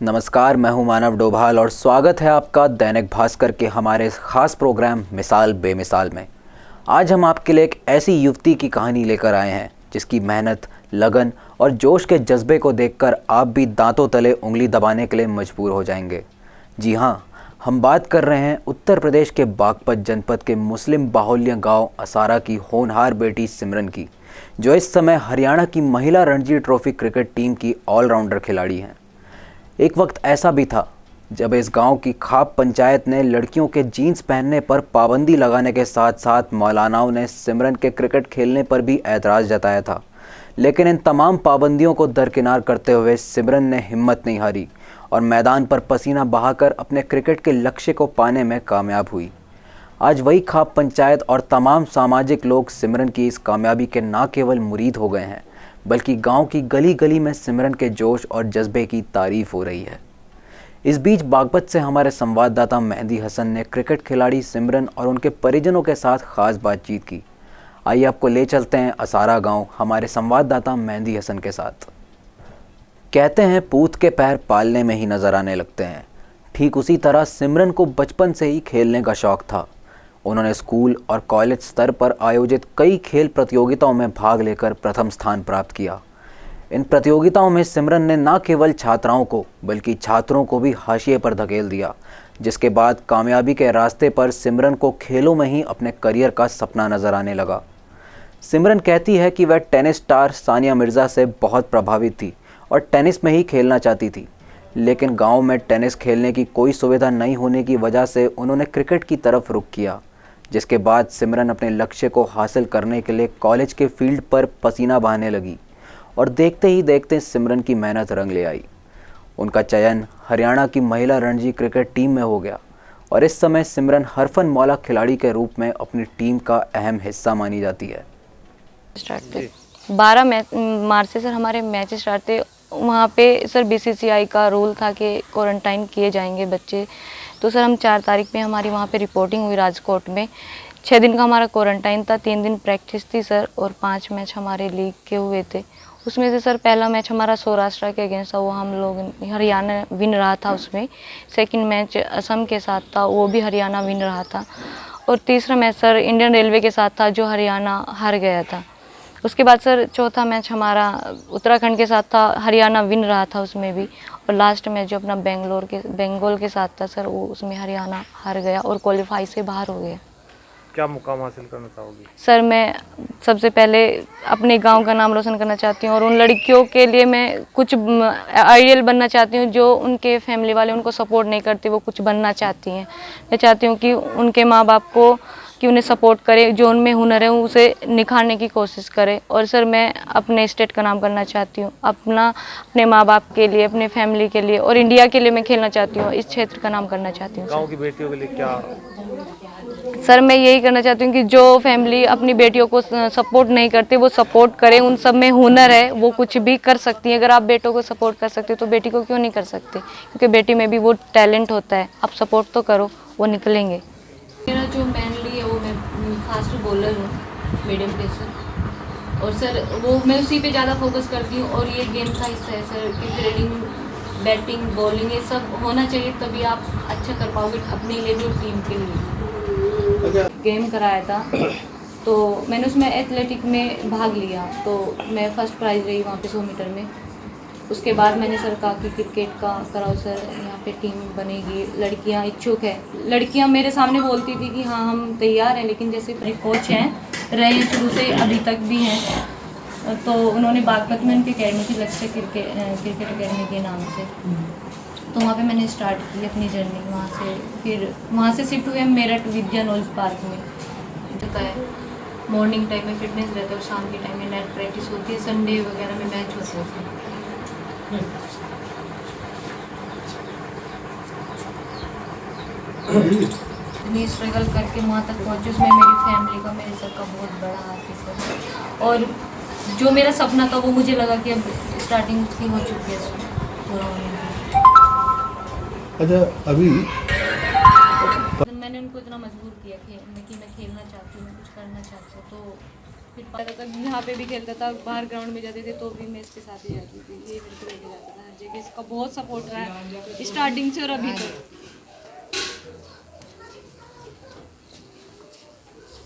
नमस्कार, मैं हूं मानव डोभाल और स्वागत है आपका दैनिक भास्कर के हमारे ख़ास प्रोग्राम मिसाल बेमिसाल में। आज हम आपके लिए एक ऐसी युवती की कहानी लेकर आए हैं जिसकी मेहनत, लगन और जोश के जज्बे को देखकर आप भी दांतों तले उंगली दबाने के लिए मजबूर हो जाएंगे। जी हाँ, हम बात कर रहे हैं उत्तर प्रदेश के बागपत जनपद के मुस्लिम बाहुल्य गांव असारा की होनहार बेटी सिमरन की, जो इस समय हरियाणा की महिला रणजी ट्रॉफी क्रिकेट टीम की ऑलराउंडर खिलाड़ी हैं। एक वक्त ऐसा भी था जब इस गांव की खाप पंचायत ने लड़कियों के जीन्स पहनने पर पाबंदी लगाने के साथ साथ मौलानाओं ने सिमरन के क्रिकेट खेलने पर भी ऐतराज़ जताया था। लेकिन इन तमाम पाबंदियों को दरकिनार करते हुए सिमरन ने हिम्मत नहीं हारी और मैदान पर पसीना बहाकर अपने क्रिकेट के लक्ष्य को पाने में कामयाब हुई। आज वही खाप पंचायत और तमाम सामाजिक लोग सिमरन की इस कामयाबी के न केवल मुरीद हो गए हैं, बल्कि गांव की गली गली में सिमरन के जोश और जज्बे की तारीफ हो रही है। इस बीच बागपत से हमारे संवाददाता मेहंदी हसन ने क्रिकेट खिलाड़ी सिमरन और उनके परिजनों के साथ खास बातचीत की। आइए आपको ले चलते हैं असारा गांव हमारे संवाददाता मेहंदी हसन के साथ। कहते हैं पूत के पैर पालने में ही नजर आने लगते हैं। ठीक उसी तरह सिमरन को बचपन से ही खेलने का शौक था। उन्होंने स्कूल और कॉलेज स्तर पर आयोजित कई खेल प्रतियोगिताओं में भाग लेकर प्रथम स्थान प्राप्त किया। इन प्रतियोगिताओं में सिमरन ने न केवल छात्राओं को बल्कि छात्रों को भी हाशिए पर धकेल दिया, जिसके बाद कामयाबी के रास्ते पर सिमरन को खेलों में ही अपने करियर का सपना नजर आने लगा। सिमरन कहती है कि वह टेनिस स्टार सानिया मिर्ज़ा से बहुत प्रभावित थी और टेनिस में ही खेलना चाहती थी, लेकिन गांव में टेनिस खेलने की कोई सुविधा नहीं होने की वजह से उन्होंने क्रिकेट की तरफ रुख किया, जिसके बाद सिमरन अपने लक्ष्य को हासिल करने के लिए कॉलेज के फील्ड पर पसीना बहाने लगी और देखते ही देखते सिमरन की मेहनत रंग ले आई। उनका चयन हरियाणा की महिला रणजी क्रिकेट टीम में हो गया और इस समय सिमरन हरफन मौला खिलाड़ी के रूप में अपनी टीम का अहम हिस्सा मानी जाती है। 12 मार्च से सर हमारे मैच स्टार्ट थे। वहाँ पे सर बीसीसीआई का रूल था कि क्वारंटाइन किए जाएंगे बच्चे। तो सर हम 4 तारीख में हमारी वहाँ पे रिपोर्टिंग हुई राजकोट में। 6 दिन का हमारा क्वारंटाइन था, 3 दिन प्रैक्टिस थी सर और 5 मैच हमारे लीग के हुए थे। उसमें से सर पहला मैच हमारा सौराष्ट्र के अगेंस्ट था, वो हम लोग हरियाणा विन रहा था उसमें। सेकंड मैच असम के साथ था, वो भी हरियाणा विन रहा था। और तीसरा मैच सर इंडियन रेलवे के साथ था, जो हरियाणा हार गया था। उसके बाद सर चौथा मैच हमारा उत्तराखंड के साथ था, हरियाणा विन रहा था उसमें भी। और लास्ट मैच जो अपना बंगाल के साथ था सर, वो उसमें हरियाणा हार गया और क्वालिफाई से बाहर हो गया। क्या मुकाम हासिल करना चाहोगी? सर मैं सबसे पहले अपने गांव का नाम रोशन करना चाहती हूँ और उन लड़कियों के लिए मैं कुछ आइडियल बनना चाहती हूँ जो उनके फैमिली वाले उनको सपोर्ट नहीं करते, वो कुछ बनना चाहती हैं। मैं चाहती हूँ कि उनके माँ बाप को कि उन्हें सपोर्ट करे, जो उनमें हुनर है उसे निखारने की कोशिश करे। और सर मैं अपने स्टेट का नाम करना चाहती हूँ, अपने माँ बाप के लिए, अपने फैमिली के लिए और इंडिया के लिए मैं खेलना चाहती हूँ, इस क्षेत्र का नाम करना चाहती हूँ। गाँव की बेटियों के लिए क्या? सर मैं यही करना चाहती हूँ कि जो फैमिली अपनी बेटियों को सपोर्ट नहीं करते वो सपोर्ट करें। उन सब में हुनर है, वो कुछ भी कर सकती हैं। अगर आप बेटों को सपोर्ट कर सकते तो बेटी को क्यों नहीं कर सकते? क्योंकि बेटी में भी वो टैलेंट होता है, आप सपोर्ट तो करो, वो निकलेंगे। मेरा जो मेनली है वो मैं फास्ट बॉलर हूँ, मीडियम पेसर। और सर वो मैं उसी पे ज़्यादा फोकस करती हूँ और ये गेम का हिस्सा है सर कि फील्डिंग, बैटिंग, बॉलिंग ये सब होना चाहिए, तभी आप अच्छा कर पाओगे अपने लिए भी और टीम के लिए। गेम कराया था तो मैंने उसमें एथलेटिक में भाग लिया, तो मैं फर्स्ट प्राइज़ रही वहाँ पे 100 मीटर में। उसके बाद मैंने सर कहा कि क्रिकेट का कराओ सर, यहाँ पे टीम बनेगी, लड़कियाँ इच्छुक है। लड़कियाँ मेरे सामने बोलती थी कि हाँ हम तैयार हैं, लेकिन जैसे कोच हैं रहे हैं शुरू से अभी तक भी हैं, तो उन्होंने बागपत में उनकी अकेडमी थी, लक्ष्य क्रिकेट अकेडमी के नाम से, तो वहाँ पे मैंने स्टार्ट की अपनी जर्नी। वहाँ से फिर वहाँ से शिफ्ट हुए मेरठ विद्या नॉलेज पार्क में। मॉर्निंग टाइम में फिटनेस रहता है और शाम के टाइम में नेट प्रैक्टिस होती है, संडे वगैरह में मैच होते हैं। इतनी स्ट्रगल करके वहाँ तक पहुँची, उसमें मेरी फैमिली का, मेरे सबका बहुत बड़ा हाथ है सर। और जो मेरा सपना था वो मुझे लगा कि अब स्टार्टिंग उसकी हो चुकी है पूरा होने की। अच्छा, अभी मैंने उनको इतना मजबूर किया कि मैं खेलना चाहती हूँ, मैं कुछ करना चाहती हूँ, तो तो यहाँ पे भी खेलता था, बाहर ग्राउंड में जाते थे तो भी मैं इसके साथ ही जाती थी। ये मेरे को लेके जाता था हर जगह, इसका बहुत सपोर्ट रहा है स्टार्टिंग से और अभी तक।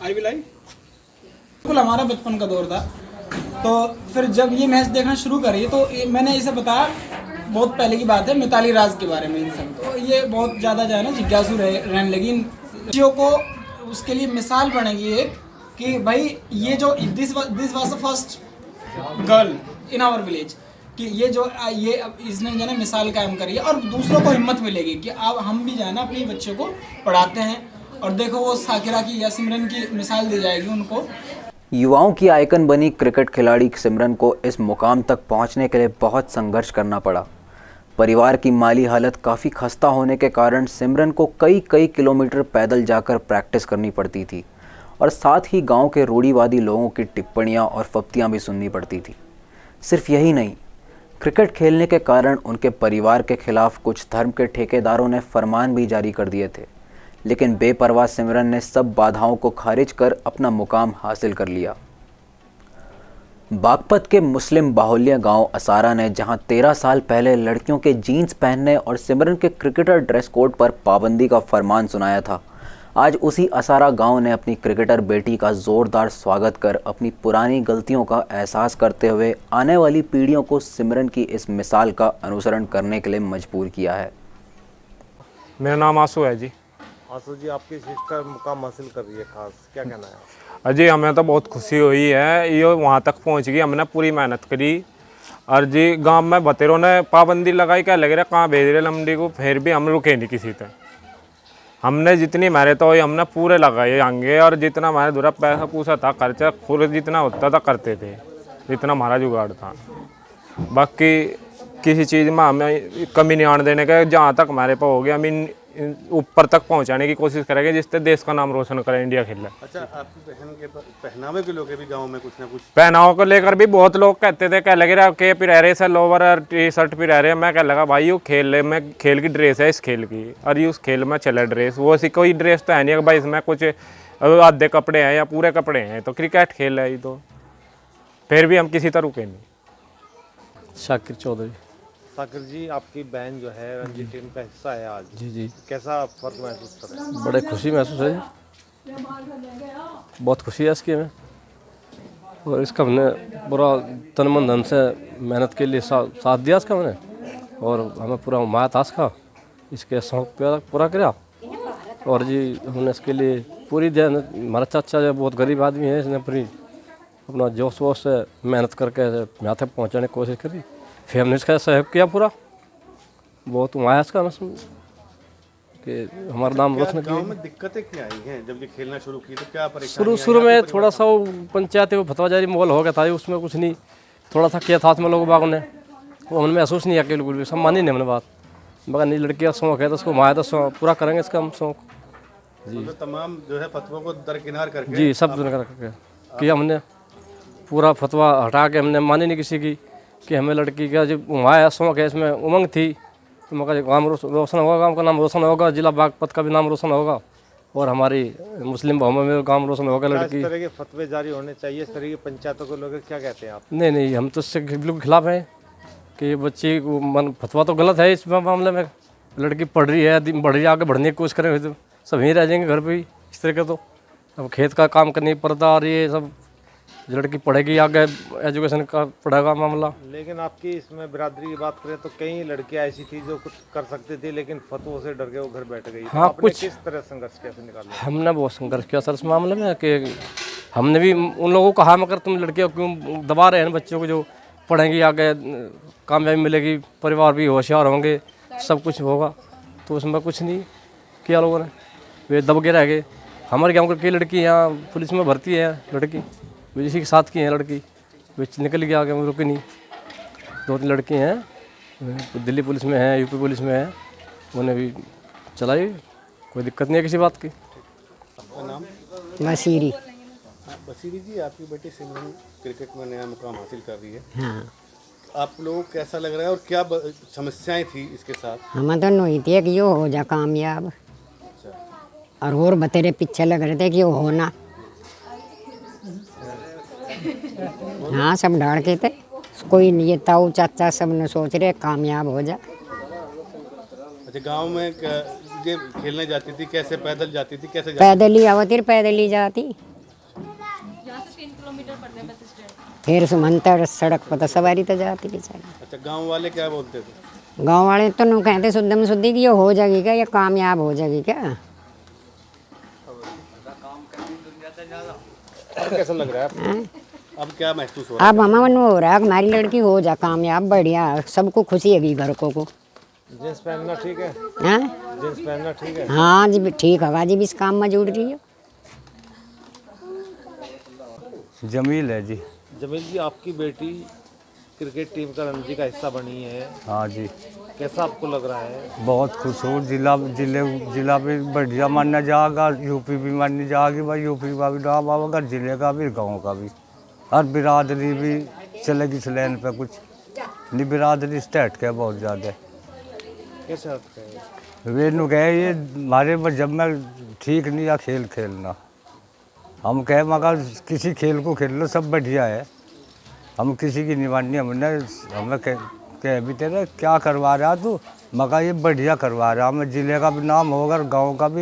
बिल्कुल हमारा बचपन का दौर था। तो फिर जब ये मैच देखना शुरू करी तो मैंने इसे बताया, बहुत पहले की बात है, मिताली राज के बारे में इन सब। तो ये बहुत ज़्यादा जो है ना जिज्ञासु रहने लगी इन बच्चियों को। उसके लिए मिसाल बनेगी एक कि भाई ये जो this was the first girl in our village, कि ये जो ये इसने जो है ना मिसाल कायम करी है, और दूसरों को हिम्मत मिलेगी कि अब हम भी जो है ना अपने बच्चों को पढ़ाते हैं। और देखो वो साकिरा की या सिमरन की मिसाल दी जाएगी उनको। युवाओं की आइकन बनी क्रिकेट खिलाड़ी सिमरन को इस मुकाम तक पहुंचने के लिए बहुत संघर्ष करना पड़ा। परिवार की माली हालत काफ़ी खस्ता होने के कारण सिमरन को कई किलोमीटर पैदल जाकर प्रैक्टिस करनी पड़ती थी और साथ ही गांव के रूढ़िवादी लोगों की टिप्पणियां और फप्तियां भी सुननी पड़ती थी। सिर्फ यही नहीं, क्रिकेट खेलने के कारण उनके परिवार के खिलाफ कुछ धर्म के ठेकेदारों ने फरमान भी जारी कर दिए थे, लेकिन बेपरवाह सिमरन ने सब बाधाओं को खारिज कर अपना मुकाम हासिल कर लिया। बागपत के मुस्लिम बाहुल्य गांव असारा ने जहां 13 साल पहले लड़कियों के जीन्स पहनने और सिमरन के क्रिकेटर ड्रेस कोड पर पाबंदी का फरमान सुनाया था, आज उसी असारा गांव ने अपनी क्रिकेटर बेटी का ज़ोरदार स्वागत कर अपनी पुरानी गलतियों का एहसास करते हुए आने वाली पीढ़ियों को सिमरन की इस मिसाल का अनुसरण करने के लिए मजबूर किया है। मेरा नाम आंसू है जी। आंसू जी, आपकी सिस्टर मुकाम हासिल कर रही है, खास क्या कहना है? अजी हमें तो बहुत खुशी हुई है, ये वहाँ तक पहुँच गई, हमने पूरी मेहनत करी। और जी गांव में बतेरों ने पाबंदी लगाई, क्या लग रहा है कहाँ भेज रहे लमडी को, फिर भी हम रुके नहीं किसी तक। हमने जितनी मेहनत हुई हमने पूरे लगाए आगे, और जितना हमारे दूरा पैसा पूछा था, खर्चा खुद जितना होता था करते थे, जितना हमारा जुगाड़ था। बाकी किसी चीज़ में हमें कमी नहीं आने देने का, जहाँ तक हमारे पास हो गया हम ऊपर तक पहुंचाने की कोशिश करेंगे, जिससे देश का नाम रोशन करें, इंडिया खेले। अच्छा, आपकी बहन के पहनावे के लोग भी गांव में कुछ ना कुछ पहनाव को लेकर भी बहुत लोग कहते थे, क्या लग रहा के पिरा रहे से लोवर और टी शर्ट पिरा रहे। मैं क्या लगा भाई वो खेल में खेल की ड्रेस है इस खेल की, और ये उस खेल में चला ड्रेस, वो ऐसी कोई ड्रेस तो है नहीं भाई इसमें कुछ आधे कपड़े हैं या पूरे कपड़े हैं, तो क्रिकेट खेल है ये तो। फिर भी हम किसी तरह रुके नहीं। शाकिर चौधरी। साकिर जी, आपकी बहन जो है रणजी टीम का हिस्सा है आज, जी कैसा फर्क महसूस कर रहे हैं? बड़े खुशी महसूस है, बहुत खुशी है इसकी हमें। और इसका हमने पूरा तन मन धन से मेहनत के लिए साथ दिया इसका हमने, और हमें पूरा उम्मीद था इसका, इसके शौक पूरा किया। और जी हमने इसके लिए पूरी ध्यान, हमारा चाचा जो बहुत गरीब आदमी है, इसने पूरी अपना जोश वोश से मेहनत करके यहाँ तक पहुँचाने की कोशिश करी, फिर हमने इसका सहयोग किया पूरा। बहुत उम्मीद इसका कि हमारा नाम रोशन किया। गांव में दिक्कतें क्या आई हैं जब ये खेलना शुरू की, तो क्या परेशानी? शुरू में थोड़ा सा पंचायत वो फतवाजारी माहौल हो गया था, उसमें कुछ नहीं, थोड़ा सा किया था उसमें लोगों बागों ने, वो हमने महसूस नहीं किया बिल्कुल भी, सब मानी नहीं हमने बात, मगर नहीं लड़की का शौक है तो उसको माया तो पूरा करेंगे इसका हम शौक जी। तो तमाम जो है फतवा को दरकिनार करके जी सब करके किया हमने, पूरा फतवा हटा के हमने मानी नहीं किसी की, कि हमें लड़की का जो माया शौक है, इसमें उमंग थी, तो मगर गाँव रोशन होगा, गाँव का नाम रोशन होगा, जिला बागपत का भी नाम रोशन होगा, और हमारी मुस्लिम बहुमों में काम रोशन होगा। लड़की इस तरह के फतवे जारी होने चाहिए, इस तरह की पंचायतों को लोग क्या कहते हैं आप? नहीं, हम तो इससे बिल्कुल खिलाफ हैं कि बच्ची को मन फतवा तो गलत है इस मामले में। लड़की पढ़ रही है, बढ़ रही है, आगे बढ़ने की कोशिश करें तो सब यहीं रह जाएंगे घर पे ही इस तरह का। तो अब खेत का काम करनी पड़ता, और ये सब लड़की पढ़ेगी आगे, एजुकेशन का पढ़ेगा मामला। लेकिन आपकी इसमें बिरादरी की बात करें तो कई लड़कियां ऐसी थी जो कुछ कर सकती थी, लेकिन फतवों से डर के वो घर बैठ गई। हाँ, आपने कुछ किस तरह संघर्ष कैसे निकाला? हमने बहुत संघर्ष किया सर इस मामले में, कि हमने भी उन लोगों को कहा, मगर तुम लड़कियों क्यों दबा रहे हैं बच्चों को, जो पढ़ेंगी आगे कामयाबी मिलेगी, परिवार भी होशियार होंगे, सब कुछ होगा। तो उसमें कुछ नहीं किया लोगों ने, वे दब के रह गए। हमारे गाँव की लड़की यहाँ पुलिस में भर्ती है, लड़की इसी के साथ की है लड़की, वे निकल गया आगे, रुकी नहीं। 2-3 लड़की हैं, दिल्ली पुलिस में हैं, यूपी पुलिस में हैं, उन्हें भी चलाई, कोई दिक्कत नहीं है किसी बात की। नाम? बसीरी। बसीरी जी, आपकी बेटी सिमरन क्रिकेट में नया मुकाम हासिल कर रही है, हाँ, आप लोगों को कैसा लग रहा है और क्या समस्याएं थी इसके साथ? हमें तो नहीं थी कि यो हो जा कामयाब, और बतेरे पीछे लग रहे थे कि वो होना। हाँ सब ढाड़ के थे, कोई नहीं, ये ताऊ चाचा सब ने सोच रहे कामयाब हो जा। अच्छा, गांव में ये खेलने जाती थी, कैसे पैदल जाती थी, कैसे जाती पैदल ही आवती, पैदल ही जाती। फिर सुमंतर सड़क पर तो सवारी तो जाती बेचारी। थी? अच्छा, गांव वाले क्या बोलते थे? गांव वाले तो नु कहते शुद्धम शुद्धि की ये हो जाएगी क्या, ये कामयाब हो जाएगी क्या। अब कैसा लग रहा है आपको? हैं? अब क्या महसूस हो रहा अब हमारा मन हो रहा है कि हमारी लड़की हो जा कामयाब, बढ़िया, सबको खुशी है घर को। जींस पहनना ठीक है? हैं? जींस पहनना ठीक है? हाँ जी ठीक है जी, भी इस काम में जुड़ रही है। जमील है जी। जमील जी, आपकी बेटी क्रिकेट टीम का रणजी का हिस्सा बनी है, हाँ जी, कैसा आपको लग रहा है? बहुत खुश हूँ। जिला भी बढ़िया माना जाएगा, यूपी भी मानी जाएगी भाई, यूपी का भी नाम आएगा, जिले का भी, गांव का भी, हर बिरादरी भी चलेगी इस लाइन पे। कुछ नहीं, बिरादरी स्टेट के बहुत ज़्यादा। कैसे लगता है? वे नु कहे ये हमारे जब मैं ठीक नहीं या खेल खेलना, हम कहे मगर किसी खेल को खेल लो, सब बढ़िया है, हम किसी की नहीं माननी। हमें कह भी तेरे क्या करवा रहा तू, मगर ये बढ़िया करवा रहा, हमें जिले का भी नाम होगा, गांव का भी,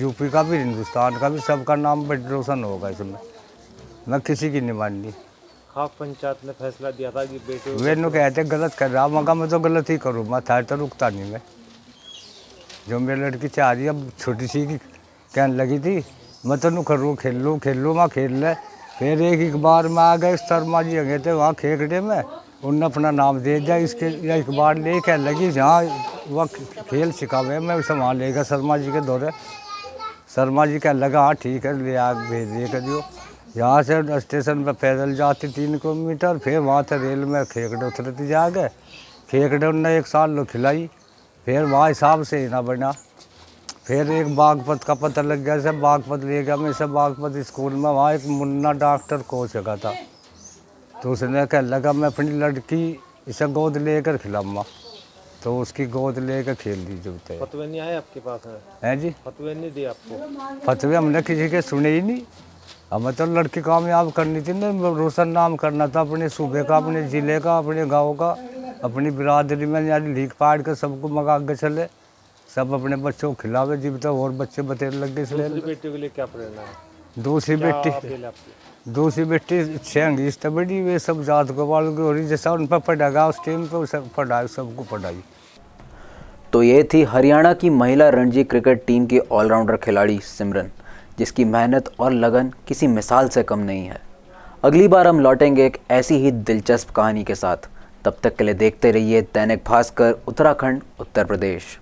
यूपी का भी, हिंदुस्तान का भी, सबका नाम बड़ी रोशन होगा इसमें। मैं किसी की नहीं माननी। खाप पंचायत ने फैसला दिया था कि बेटे वे नु कहते गलत कर रहा, मगर मैं तो गलत ही करूँ, मैं था तो रुकता नहीं। मैं जो मेरी लड़की चाह रही है, अब छोटी सी की कहने लगी थी मैं तो नु करूँ, खेल लूँ, मैं खेल ले। फिर एक बार में आ गए, शर्मा जी गए थे वहाँ खेकड़े में, उनने अपना नाम दे दिया इसके, एक बार ले कह लगी जहाँ वह खेल सिखावे, मैं उसे वहाँ ले गया शर्मा जी के दौरे। शर्मा जी कह लगा हाँ ठीक है, ले आ भेज दे कर दियो। यहाँ से स्टेशन पर पैदल जाती 3 किलोमीटर, फिर वहाँ से रेल में खेकड़े उतरती जा गए। खेकड़े उनने 1 साल लो खिलाई, फिर वहाँ हिसाब से ही ना बना। फिर एक बागपत का पता लग गया, सब बागपत ले गया मैं, सब बागपत स्कूल में, वहाँ एक मुन्ना डॉक्टर कोच का था, तो उसने कह लगा मैं अपनी लड़की इसे गोद लेकर खिलाऊंगा, तो उसकी गोद लेकर खेल दी जो थे। फतवे नहीं आए आपके पास? हैं जी, फतवे नहीं दिए आपको? फतवे हमने किसी के सुने ही नहीं। हमें तो लड़की कामयाब करनी थी ना, रोशन नाम करना था अपने सूबे का, अपने ज़िले का, अपने गांव का, अपनी बिरादरी में यानी लीक पाड़ कर सबको मगा के चले, सब अपने बच्चों को खिलावे, जीव तो और बच्चे बतेरे लग गए। इसलिए दूसरी बेटी के लिए क्या प्रेरणा है? दूसरी बेटी छेंगी इस बड़ी, वे सब जात को वालों की हो रही, जैसा उन पर पढ़ागा उस टाइम पर सब पढ़ाई, सबको पढ़ाई। तो ये थी हरियाणा की महिला रणजी क्रिकेट टीम की ऑलराउंडर खिलाड़ी सिमरन, जिसकी मेहनत और लगन किसी मिसाल से कम नहीं है। अगली बार हम लौटेंगे एक ऐसी ही दिलचस्प कहानी के साथ। तब तक के लिए देखते रहिए दैनिक भास्कर, उत्तराखंड, उत्तर प्रदेश।